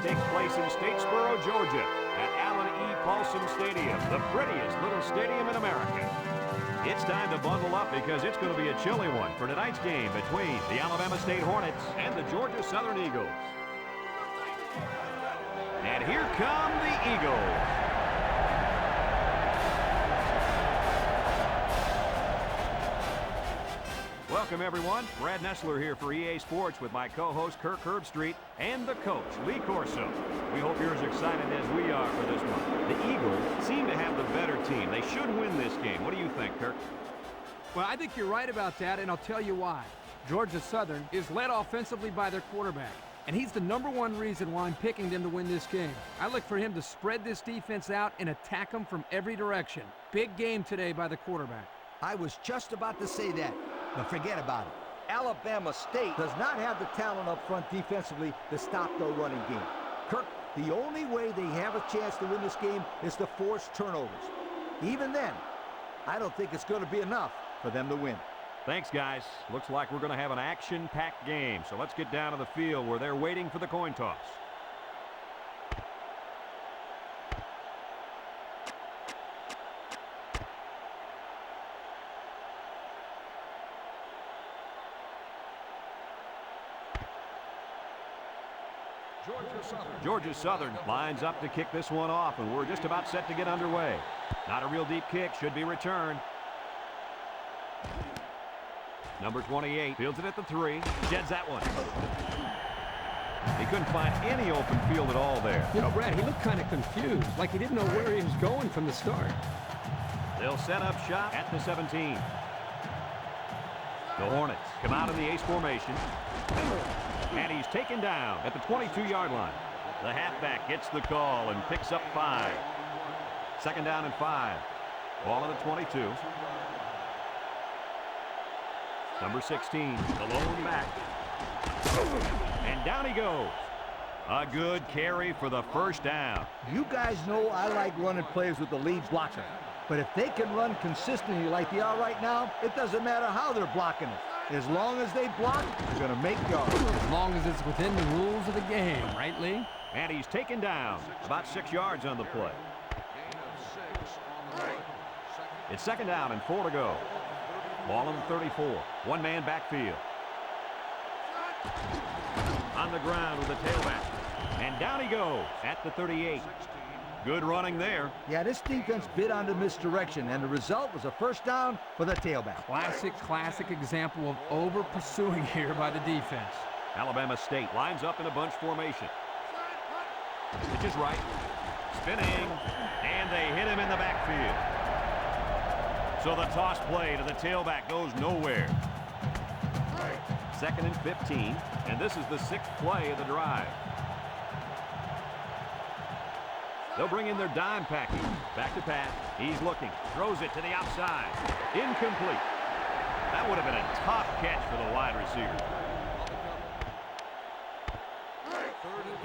takes place in Statesboro, Georgia, at Allen E. Paulson Stadium, the prettiest little stadium in America. It's time to bundle up because it's going to be a chilly one for tonight's game between the Alabama State Hornets and the Georgia Southern Eagles. And here come the Eagles. Welcome, everyone. Brad Nessler here for EA Sports with my co-host Kirk Herbstreit and the coach, Lee Corso. We hope you're as excited as we are for this one. The Eagles seem to have the better team. They should win this game. What do you think, Kirk? Well, I think you're right about that, and I'll tell you why. Georgia Southern is led offensively by their quarterback, and he's the #1 reason why I'm picking them to win this game. I look for him to spread this defense out and attack them from every direction. Big game today by the quarterback. I was just about to say that. But forget about it. Alabama State does not have the talent up front defensively to stop their running game. Kirk, the only way they have a chance to win this game is to force turnovers. Even then, I don't think it's going to be enough for them to win. Thanks, guys. Looks like we're going to have an action-packed game. So let's get down to the field where they're waiting for the coin toss. Georgia Southern lines up to kick this one off, and we're just about set to get underway. Not a real deep kick, should be returned. Number 28 fields it at the 3, sheds that one. He couldn't find any open field at all there. You know, Brad, he looked kind of confused, like he didn't know where he was going from the start. They'll set up shop at the 17. The Hornets come out in the ace formation. And he's taken down at the 22-yard line. The halfback gets the call and picks up 5. Second down and 5. Ball at the 22. Number 16, the lone back. And down he goes. A good carry for the first down. You guys know I like running plays with the lead blocker. But if they can run consistently like they are right now, it doesn't matter how they're blocking it. As long as they block, they're going to make yards. As long as it's within the rules of the game, right, Lee? And he's taken down. About 6 yards on the play. It's second down and 4 to go. Ball on the 34. One-man backfield. On the ground with the tailback. And down he goes at the 38. Good running there. Yeah, this defense bit on the misdirection, and the result was a first down for the tailback. Classic example of over-pursuing here by the defense. Alabama State lines up in a bunch formation. Pitch is right. Spinning. And they hit him in the backfield. So the toss play to the tailback goes nowhere. Second and 15. And this is the 6th play of the drive. They'll bring in their dime package. Back to pass. He's looking. Throws it to the outside. Incomplete. That would have been a tough catch for the wide receiver.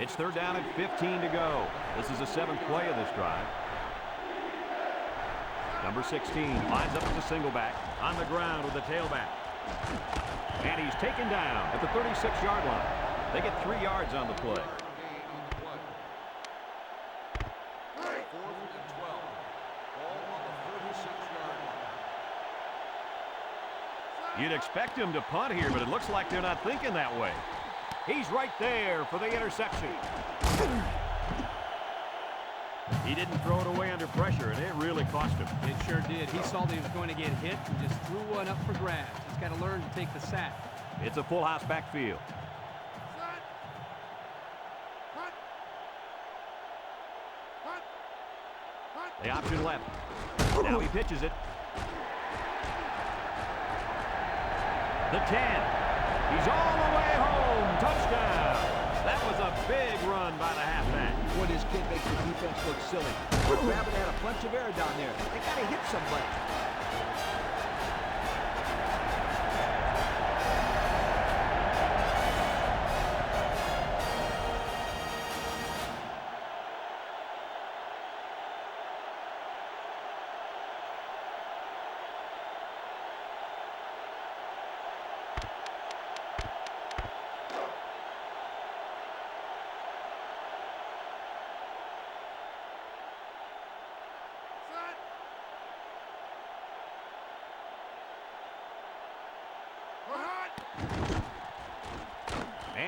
It's third down and 15 to go. This is the 7th play of this drive. Number 16 lines up as a single back. On the ground with the tailback. And he's taken down at the 36-yard line. They get 3 yards on the play. You'd expect him to punt here, but it looks like they're not thinking that way. He's right there for the interception. He didn't throw it away under pressure, and it really cost him. It sure did. He saw that he was going to get hit and just threw one up for grabs. He's got to learn to take the sack. It's a full house backfield. The option left. Now he pitches it. The 10. He's all the way home. Touchdown. That was a big run by the halfback. Boy, this kid makes the defense look silly. Rabbit had a bunch of air down there. They got to hit somebody.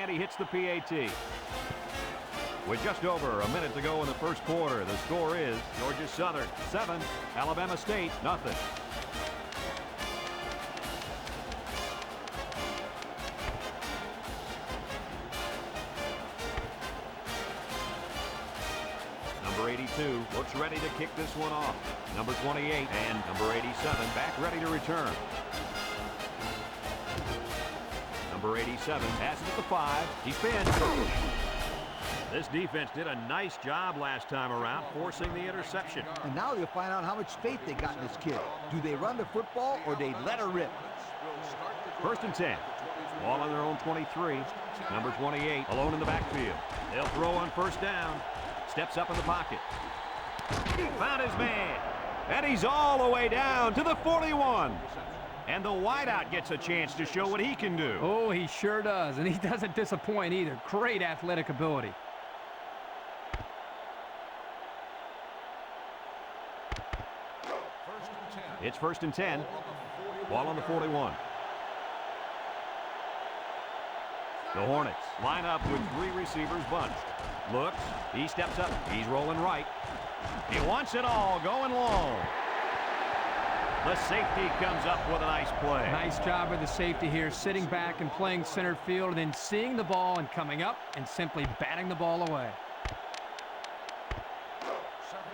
And he hits the PAT. With just over a minute to go in the first quarter, the score is Georgia Southern 7, Alabama State nothing. Number 82 looks ready to kick this one off. Number 28 and number 87 back ready to return. Number 87 has it at the 5. He spins. This defense did a nice job last time around, forcing the interception. And now you'll find out how much faith they got in this kid. Do they run the football or they let her rip? First and 10. Ball on their own 23. Number 28 alone in the backfield. They'll throw on first down. Steps up in the pocket. Found his man. And he's all the way down to the 41. And the wideout gets a chance to show what he can do. Oh, he sure does. And he doesn't disappoint either. Great athletic ability. It's first and 10. Ball on the 41. The Hornets line up with 3 receivers bunched. Looks, he steps up, he's rolling right. He wants it all, going long. The safety comes up with a nice play. Nice job of the safety here, sitting back and playing center field, and then seeing the ball and coming up and simply batting the ball away.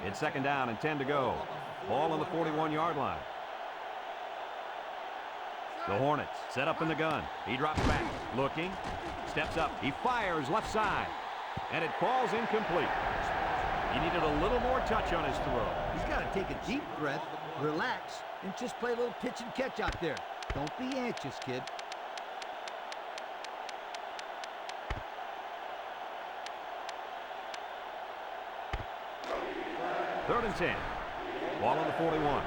It's second down and 10 to go. Ball on the 41-yard line. The Hornets set up in the gun. He drops back, looking, steps up, he fires left side, and it falls incomplete. He needed a little more touch on his throw. He's got to take a deep breath, relax, and just play a little pitch and catch out there. Don't be anxious, kid. Third and 10. Ball on the 41.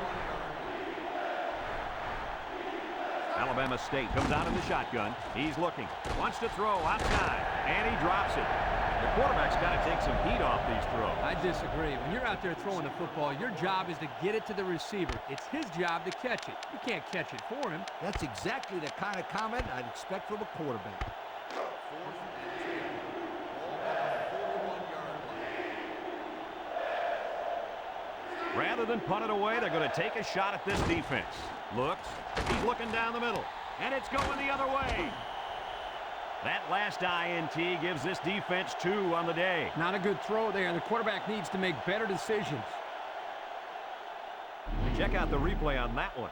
Alabama State comes out in the shotgun. He's looking. Wants to throw outside. And he drops it. The quarterback's got to take some heat off these throws. I disagree. When you're out there throwing the football, your job is to get it to the receiver. It's his job to catch it. You can't catch it for him. That's exactly the kind of comment I'd expect from a quarterback. Rather than punt it away, they're going to take a shot at this defense. Looks. He's looking down the middle. And it's going the other way. That last INT gives this defense 2 on the day. Not a good throw there. The quarterback needs to make better decisions. Check out the replay on that one.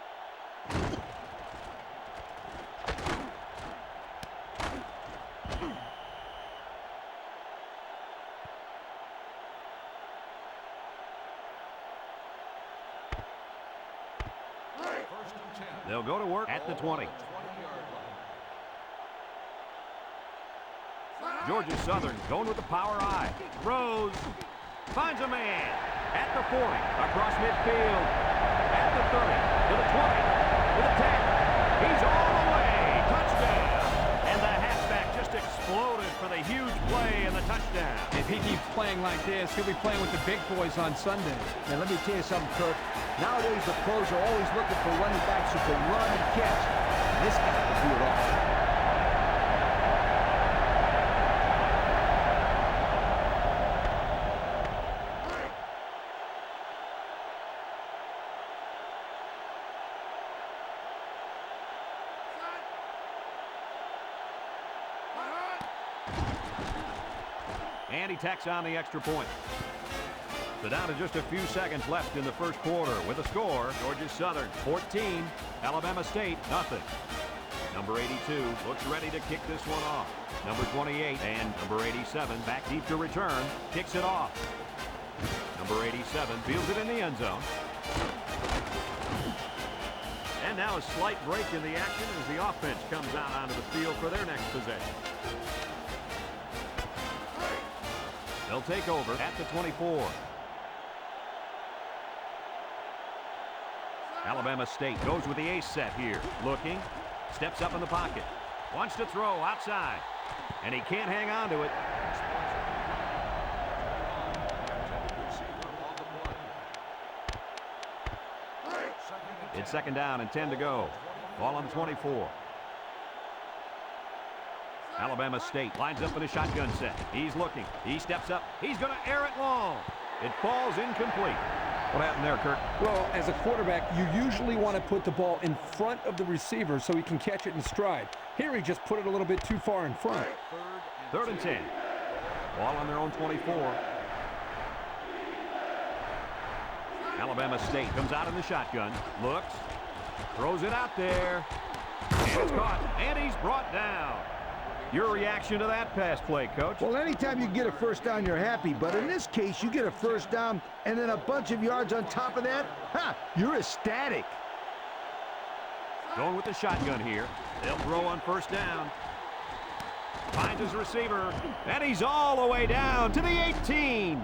They'll go to work at the 20. Georgia Southern going with the power I. Throws. Finds a man. At the 40. Across midfield. At the 30. To the 20. To the 10. He's all the way. Touchdown. And the halfback just exploded for the huge play and the touchdown. If he keeps playing like this, he'll be playing with the big boys on Sunday. And let me tell you something, Kirk. Nowadays, the pros are always looking for running backs who can run and catch. And this guy can do it all. And he tacks on the extra point. So down to just a few seconds left in the first quarter with a score. Georgia Southern 14, Alabama State nothing. Number 82 looks ready to kick this one off. Number 28 and number 87 back deep to return. Kicks it off. Number 87 fields it in the end zone. And now a slight break in the action as the offense comes out onto the field for their next possession. They'll take over at the 24. Alabama State goes with the ace set here. Looking. Steps up in the pocket. Wants to throw outside. And he can't hang on to it. It's second down and 10 to go. Ball on the 24. Alabama State lines up in a shotgun set. He's looking. He steps up. He's going to air it long. It falls incomplete. What happened there, Kirk? Well, as a quarterback, you usually want to put the ball in front of the receiver so he can catch it in stride. Here he just put it a little bit too far in front. Third and 10. Ball on their own 24. Alabama State comes out in the shotgun. Looks. Throws it out there. And it's caught. And he's brought down. Your reaction to that pass play, Coach? Well, anytime you get a first down, you're happy. But in this case, you get a first down and then a bunch of yards on top of that. You're ecstatic. Going with the shotgun here. They'll throw on first down. Finds his receiver. And he's all the way down to the 18.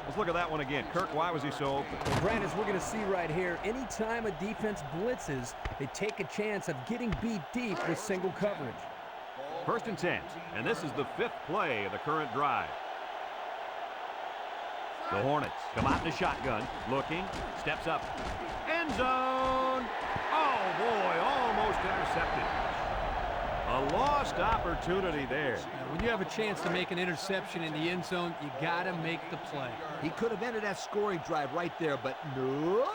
Let's look at that one again. Kirk, why was he so open? Well, Brand, as we're going to see right here, anytime a defense blitzes, they take a chance of getting beat deep with single coverage. First and 10, and this is the 5th play of the current drive. The Hornets come out in the shotgun, looking, steps up, end zone. Oh boy, almost intercepted. A lost opportunity there. When you have a chance to make an interception in the end zone, you got to make the play. He could have ended that scoring drive right there, but nope.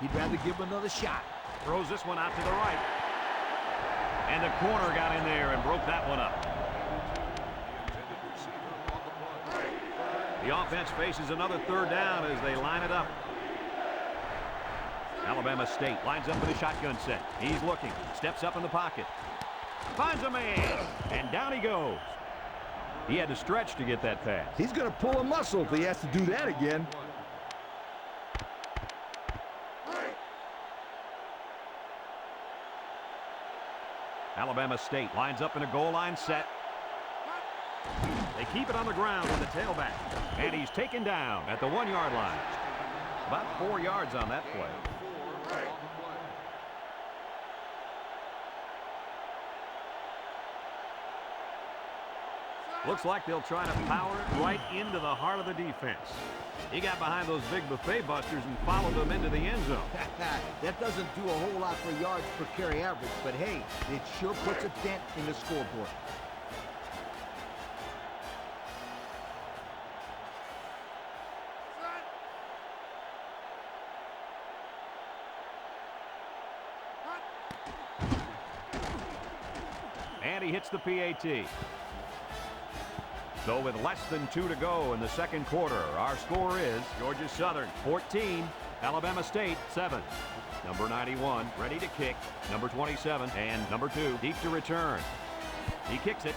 He'd rather give him another shot. Throws this one out to the right. And the corner got in there and broke that one up. The offense faces another third down as they line it up. Alabama State lines up in a shotgun set. He's looking, steps up in the pocket. Finds a man, and down he goes. He had to stretch to get that pass. He's going to pull a muscle if he has to do that again. Alabama State lines up in a goal line set. They keep it on the ground with the tailback. And he's taken down at the 1-yard line. About 4 yards on that play. Looks like they'll try to power it right into the heart of the defense. He got behind those big buffet busters and followed them into the end zone. That doesn't do a whole lot for yards per carry average, but hey, it sure puts a dent in the scoreboard. And he hits the PAT. So with less than 2 to go in the second quarter, our score is Georgia Southern 14, Alabama State 7. Number 91 ready to kick. Number 27 and number 2 deep to return. He kicks it.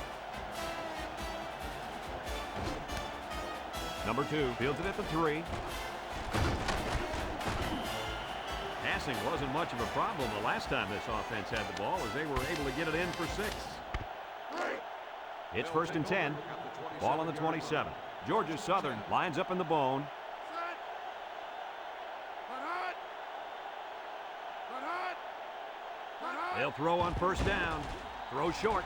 Number 2 fields it at the 3. Passing wasn't much of a problem the last time this offense had the ball, as they were able to get it in for 6. It's first and 10. Ball on the 27. Georgia Southern lines up in the bone. They'll throw on first down. Throw short.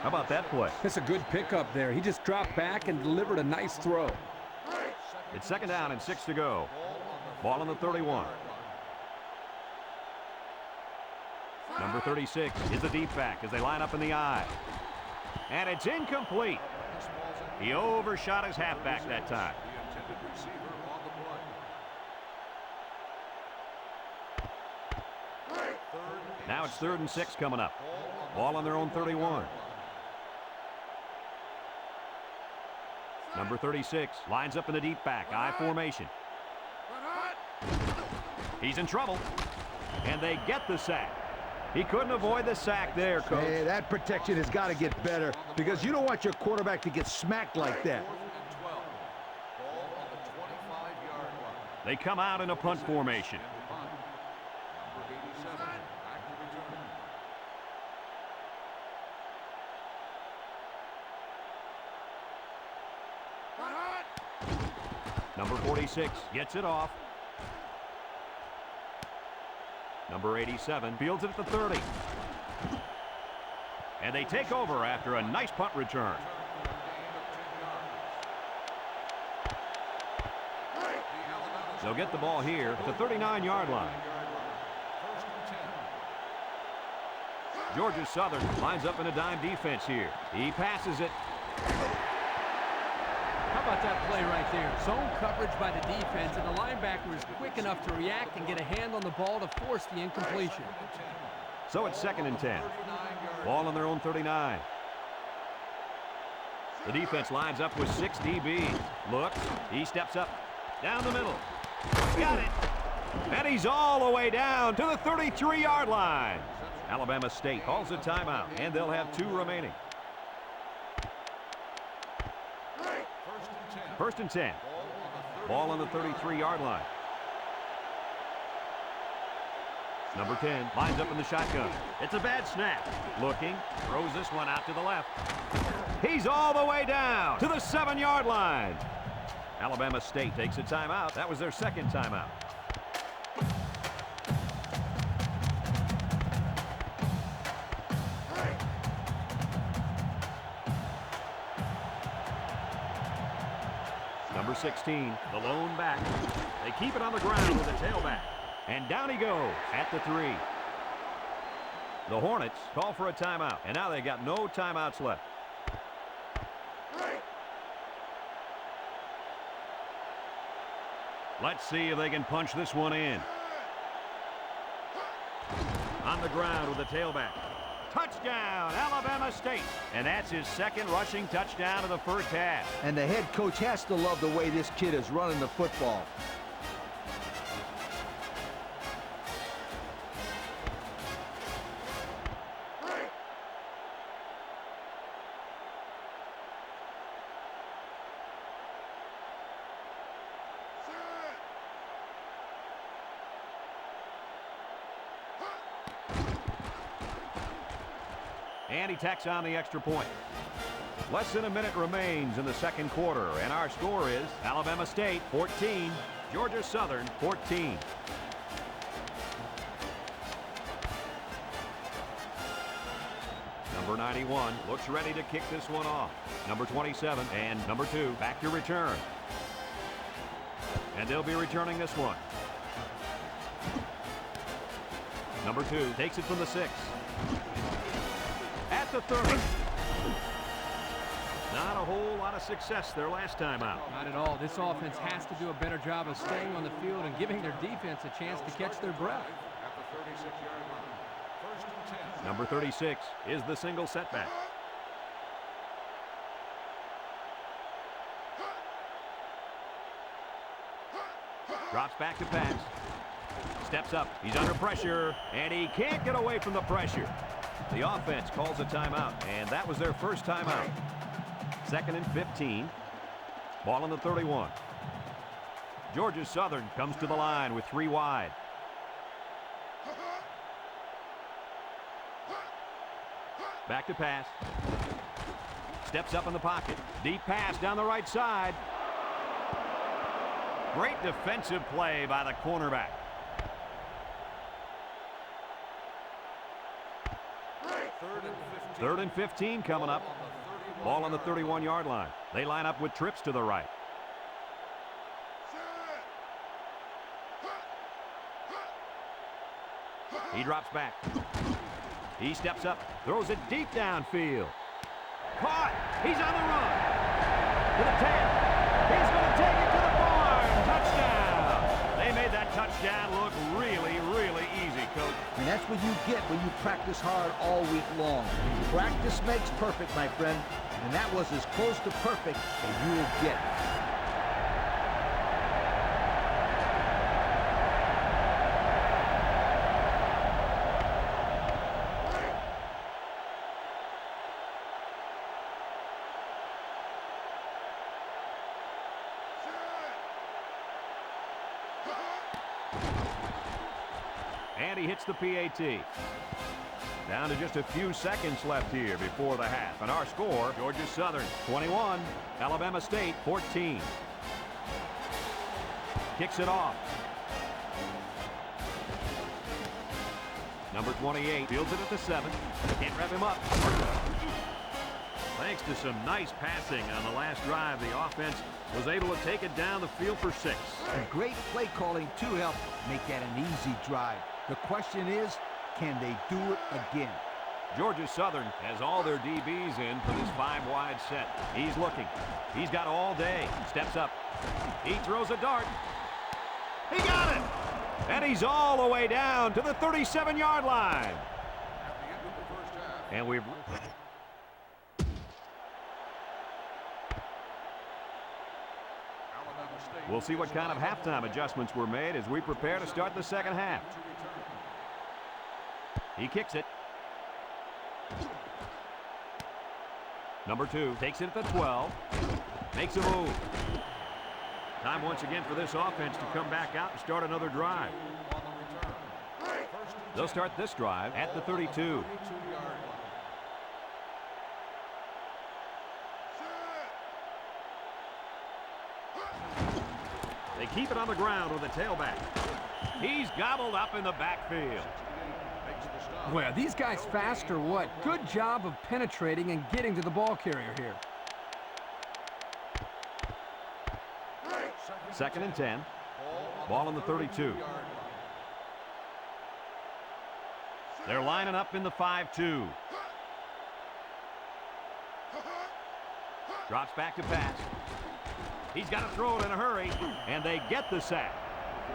How about that play? That's a good pickup there. He just dropped back and delivered a nice throw. It's second down and 6 to go. Ball on the 31. Number 36 is the deep back as they line up in the I. And it's incomplete. He overshot his halfback that time. Now it's 3rd and 6 coming up. Ball on their own 31. Number 36 lines up in the deep back, I formation. He's in trouble. And they get the sack. He couldn't avoid the sack there, Coach. Hey, that protection has got to get better because you don't want your quarterback to get smacked like that. They come out in a punt formation. Number 46 gets it off. Number 87 fields it at the 30. And they take over after a nice punt return. They'll get the ball here at the 39-yard line. Georgia Southern lines up in a dime defense here. He passes it. How about that play right there? Zone coverage by the defense, and the linebacker is quick enough to react and get a hand on the ball to force the incompletion. So it's 2nd and 10. Ball on their own 39. The defense lines up with 6 DBs. Looks. He steps up. Down the middle. Got it. And he's all the way down to the 33-yard line. Alabama State calls a timeout, and they'll have 2 remaining. 1st and 10. Ball on the 33-yard line. Number 10 lines up in the shotgun. It's a bad snap. Looking. Throws this one out to the left. He's all the way down to the 7-yard line. Alabama State takes a timeout. That was their 2nd timeout. Number 16, the lone back. They keep it on the ground with a tailback. And down he goes at the 3. The Hornets call for a timeout, and now they got no timeouts left. Let's see if they can punch this one in. On the ground with the tailback. Touchdown, Alabama State. And that's his 2nd rushing touchdown of the first half. And the head coach has to love the way this kid is running the football. And he tacks on the extra point. Less than a minute remains in the 2nd quarter, and our score is Alabama State 14, Georgia Southern 14. Number 91 looks ready to kick this one off. Number 27 and number 2 back to return. And they'll be returning this one. Number 2 takes it from the 6. At the 30. Not a whole lot of success their last time out. Not at all. This offense has to do a better job of staying on the field and giving their defense a chance to catch their breath. Number 36 is the single setback. Drops back to pass. Steps up. He's under pressure, and he can't get away from the pressure. The offense calls a timeout, and that was their first timeout. 2nd and 15. Ball on the 31. Georgia Southern comes to the line with 3 wide. Back to pass. Steps up in the pocket. Deep pass down the right side. Great defensive play by the cornerback. 3rd and 15 coming up. Ball on the 31-yard line. They line up with trips to the right. He drops back. He steps up, throws it deep downfield. Caught. He's on the run. To the 10. He's going to take it to the barn. Touchdown. They made that touchdown look really, really easy, Coach. And that's what you get when you practice hard all week long. Practice makes perfect, my friend. And that was as close to perfect as you will get. And he hits the PAT. Down to just a few seconds left here before the half. And our score, Georgia Southern 21, Alabama State 14. Kicks it off. Number 28 fields it at the 7. Can't wrap him up. Thanks to some nice passing on the last drive, the offense was able to take it down the field for 6. And great play calling to help make that an easy drive. The question is, can they do it again? Georgia Southern has all their DBs in for this 5-wide set. He's looking. He's got all day. Steps up. He throws a dart. He got it! And he's all the way down to the 37-yard line. And we've... We'll see what kind of halftime adjustments were made as we prepare to start the second half. He kicks it. Number 2 takes it at the 12. Makes a move. Time once again for this offense to come back out and start another drive. They'll start this drive at the 32. They keep it on the ground with a tailback. He's gobbled up in the backfield. Well, these guys fast or what? Good job of penetrating and getting to the ball carrier here. 2nd and 10. Ball on the 32. They're lining up in the 5-2. Drops back to pass. He's got to throw it in a hurry, and they get the sack.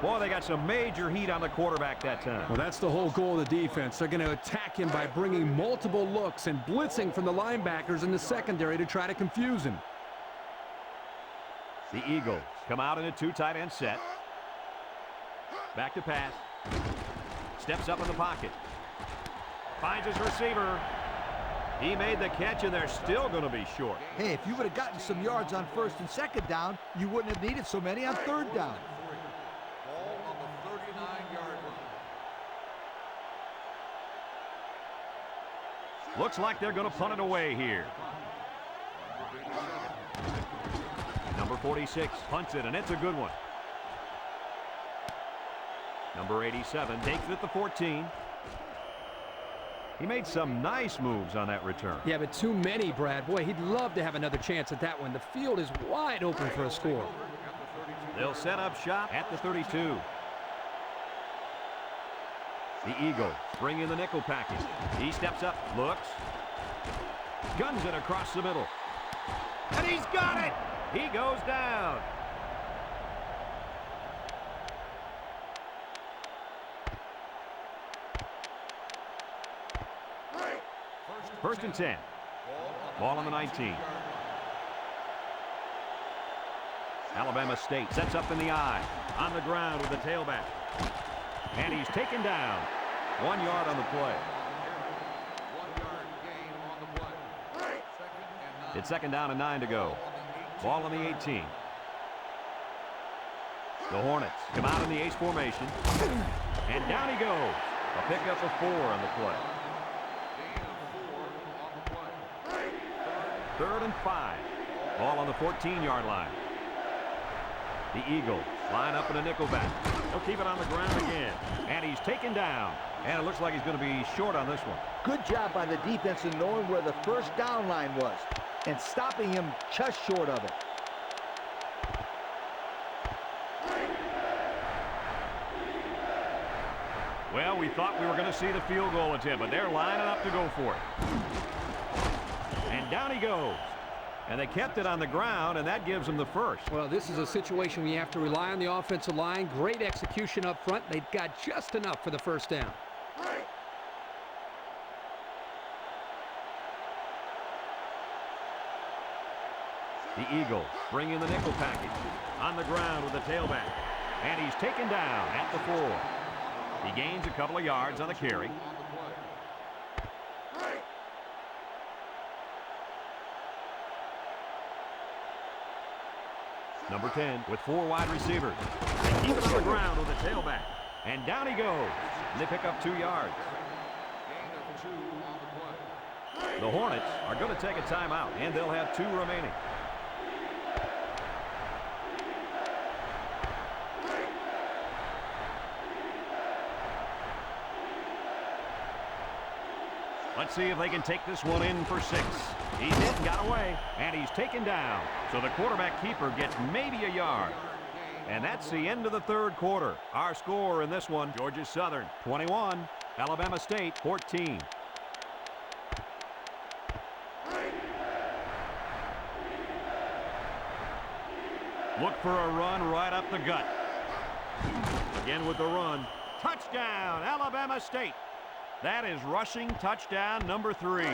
Boy, they got some major heat on the quarterback that time. Well, that's the whole goal of the defense. They're going to attack him by bringing multiple looks and blitzing from the linebackers in the secondary to try to confuse him. The Eagles come out in a 2 tight end set. Back to pass. Steps up in the pocket. Finds his receiver. He made the catch, and they're still going to be short. Hey, if you would have gotten some yards on 1st and 2nd down, you wouldn't have needed so many on 3rd down. Ball on the 39-yard line. Looks like they're going to punt it away here. Number 46 punts it, and it's a good one. Number 87 takes it at the 14. He made some nice moves on that return. Yeah, but too many, Brad. Boy, he'd love to have another chance at that one. The field is wide open for a score. They'll set up shop at the 32. The Eagles bring in the nickel package. He steps up, looks, guns it across the middle. And he's got it! He goes down. First and 10. Ball on the 19. Alabama State sets up in the I. On the ground with the tailback. And he's taken down. 1 yard on the play. 1 yard gain on the play. It's 2nd down and 9 to go. Ball on the 18. The Hornets come out in the ace formation. And down he goes. A pickup of 4 on the play. 3rd and 5. Ball on the 14-yard line. The Eagles line up in a nickelback. They'll keep it on the ground again. And he's taken down. And it looks like he's going to be short on this one. Good job by the defense in knowing where the 1st down line was and stopping him just short of it. Well, we thought we were going to see the field goal attempt, but they're lining up to go for it. And down he goes. And they kept it on the ground, and that gives them the first. Well, this is a situation where you have to rely on the offensive line. Great execution up front. They've got just enough for the 1st down. The Eagles bring in the nickel package. On the ground with the tailback. And he's taken down at the 4. He gains a couple of yards on the carry. Number 10 with 4 wide receivers. They keep it on the ground with the tailback. And down he goes. And they pick up 2 yards. The Hornets are going to take a timeout, and they'll have 2 remaining. Let's see if they can take this one in for 6. He's hit and got away, and he's taken down. So the quarterback keeper gets maybe a yard. And that's the end of the 3rd quarter. Our score in this one, Georgia Southern 21, Alabama State 14. Look for a run right up the gut. Again with the run. Touchdown, Alabama State. That is rushing touchdown number 3.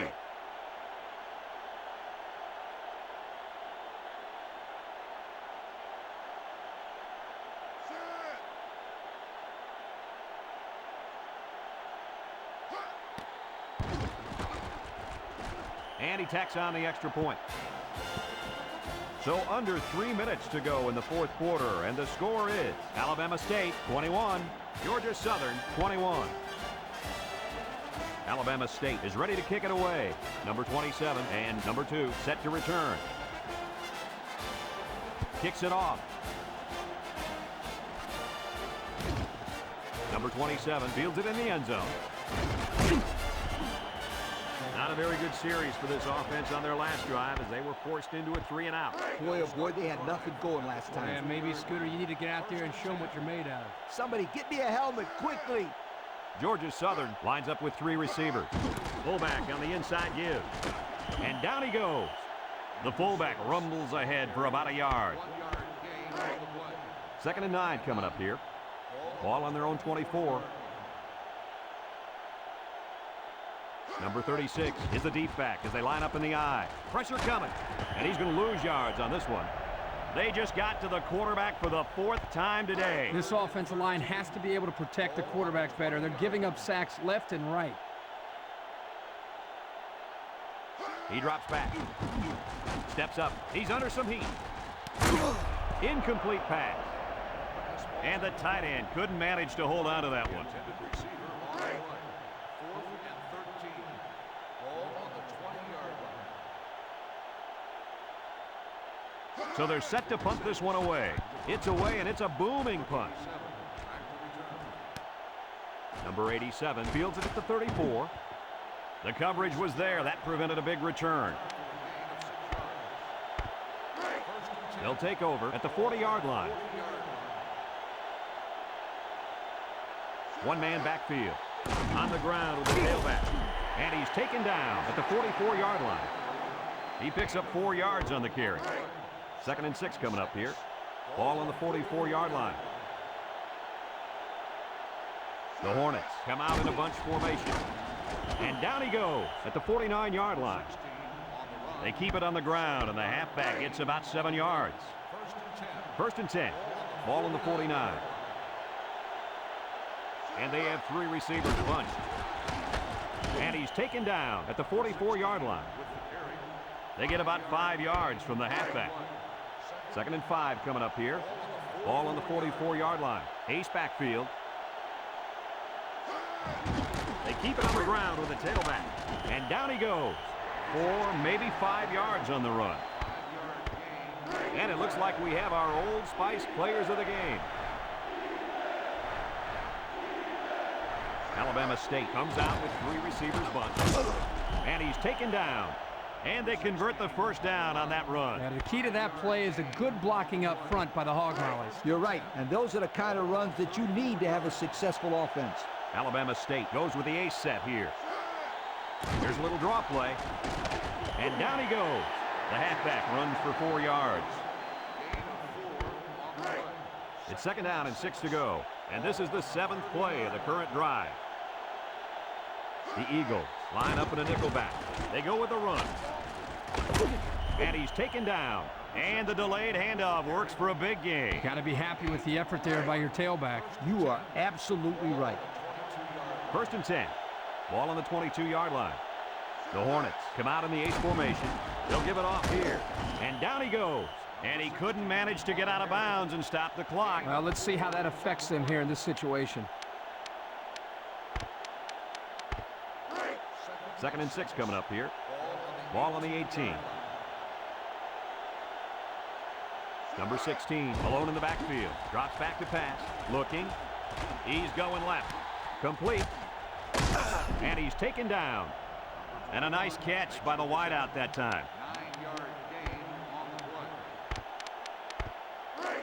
And he tacks on the extra point. So under 3 minutes to go in the fourth quarter, and the score is Alabama State 21, Georgia Southern 21. Alabama State is ready to kick it away. Number 27 and number 2 set to return. Kicks it off. Number 27 fields it in the end zone. Not a very good series for this offense on their last drive as they were forced into a 3 and out. Boy, oh boy, they had nothing going last time. Yeah, maybe, Scooter, you need to get out there and show them what you're made out of. Somebody get me a helmet quickly. Georgia Southern lines up with 3 receivers. Fullback on the inside gives. And down he goes. The fullback rumbles ahead for about a yard. 2nd and 9 coming up here. Ball on their own 24. Number 36 is the deep back as they line up in the I. Pressure coming. And he's going to lose yards on this one. They just got to the quarterback for the 4th time today. This offensive line has to be able to protect the quarterback better. They're giving up sacks left and right. He drops back. Steps up. He's under some heat. Incomplete pass. And the tight end couldn't manage to hold on to that one. So they're set to punt this one away. It's away, and it's a booming punt. Number 87 fields it at the 34. The coverage was there. That prevented a big return. They'll take over at the 40-yard line. One-man backfield. On the ground with the tailback. And he's taken down at the 44-yard line. He picks up 4 yards on the carry. 2nd and 6 coming up here. Ball on the 44-yard line. The Hornets come out in a bunch formation. And down he goes at the 49-yard line. They keep it on the ground, and the halfback gets about 7 yards. 1st and 10. Ball on the 49. And they have 3 receivers bunched. And he's taken down at the 44-yard line. They get about 5 yards from the halfback. 2nd and 5 coming up here. Ball on the 44-yard line. Ace backfield. They keep it on the ground with the tailback. And down he goes. 4, maybe 5 yards on the run. And it looks like we have our Old Spice players of the game. Alabama State comes out with 3 receivers bunched. And he's taken down. And they convert the first down on that run. Yeah, the key to that play is a good blocking up front by the Hog Mollies. You're right, and those are the kind of runs that you need to have a successful offense. Alabama State goes with the ace set here. Here's a little draw play. And down he goes. The halfback runs for 4 yards. It's 2nd down and 6 to go. And this is the 7th play of the current drive. The Eagles line up in a nickel back. They go with a run. And he's taken down. And the delayed handoff works for a big gain. Got to be happy with the effort there by your tailback. You are absolutely right. 1st and 10. Ball on the 22-yard line. The Hornets come out in the ace formation. They'll give it off here. And down he goes. And he couldn't manage to get out of bounds and stop the clock. Well, let's see how that affects them here in this situation. 2nd and 6 coming up here. Ball on the 18. Number 16 alone in the backfield. Drops back to pass. Looking. He's going left. Complete. And he's taken down. And a nice catch by the wideout that time. 9-yard gain on the play.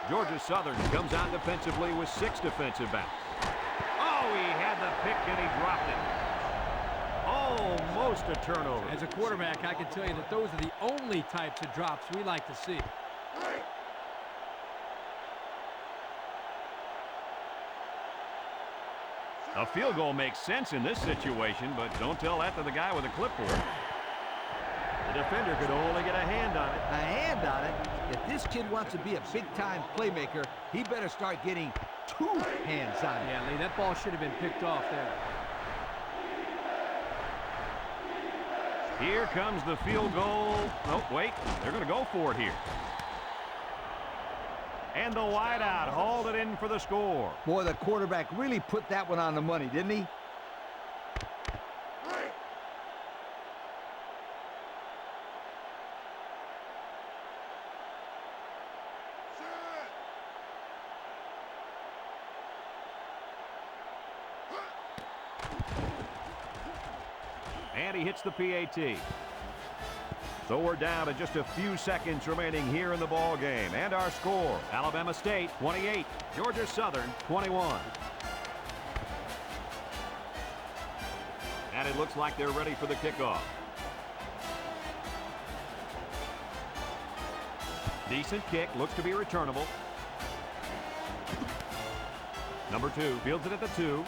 Georgia Southern comes out defensively with 6 defensive backs. Oh, he had the pick and he dropped it. Oh, Almost a turnover. As a quarterback, I can tell you that those are the only types of drops we like to see. A field goal makes sense in this situation, but don't tell that to the guy with a clipboard. The defender could only get a hand on it. A hand on it? If this kid wants to be a big-time playmaker, he better start getting 2 hands on it. Yeah, Lee, that ball should have been picked off there. Here comes the field goal. Oh, wait. They're going to go for it here. And the wideout hauled it in for the score. Boy, the quarterback really put that one on the money, didn't he? And he hits the PAT. So we're down to just a few seconds remaining here in the ball game. And our score, Alabama State 28, Georgia Southern 21. And it looks like they're ready for the kickoff. Decent kick, looks to be returnable. Number 2 fields it at the 2.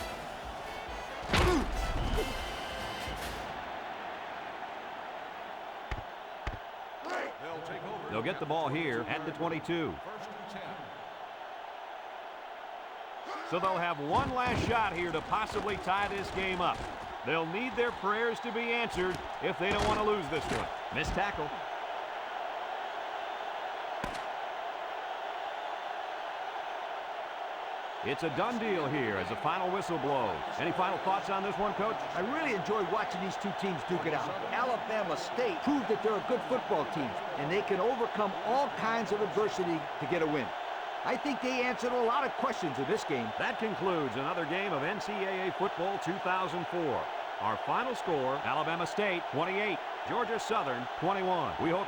They'll get the ball here at the 22. So they'll have one last shot here to possibly tie this game up. They'll need their prayers to be answered if they don't want to lose this one. Missed tackle. It's a done deal here as the final whistle blows. Any final thoughts on this one, Coach? I really enjoyed watching these two teams duke it out. Alabama State proved that they're a good football team, and they can overcome all kinds of adversity to get a win. I think they answered a lot of questions in this game. That concludes another game of NCAA Football 2004. Our final score, Alabama State 28, Georgia Southern 21. We hope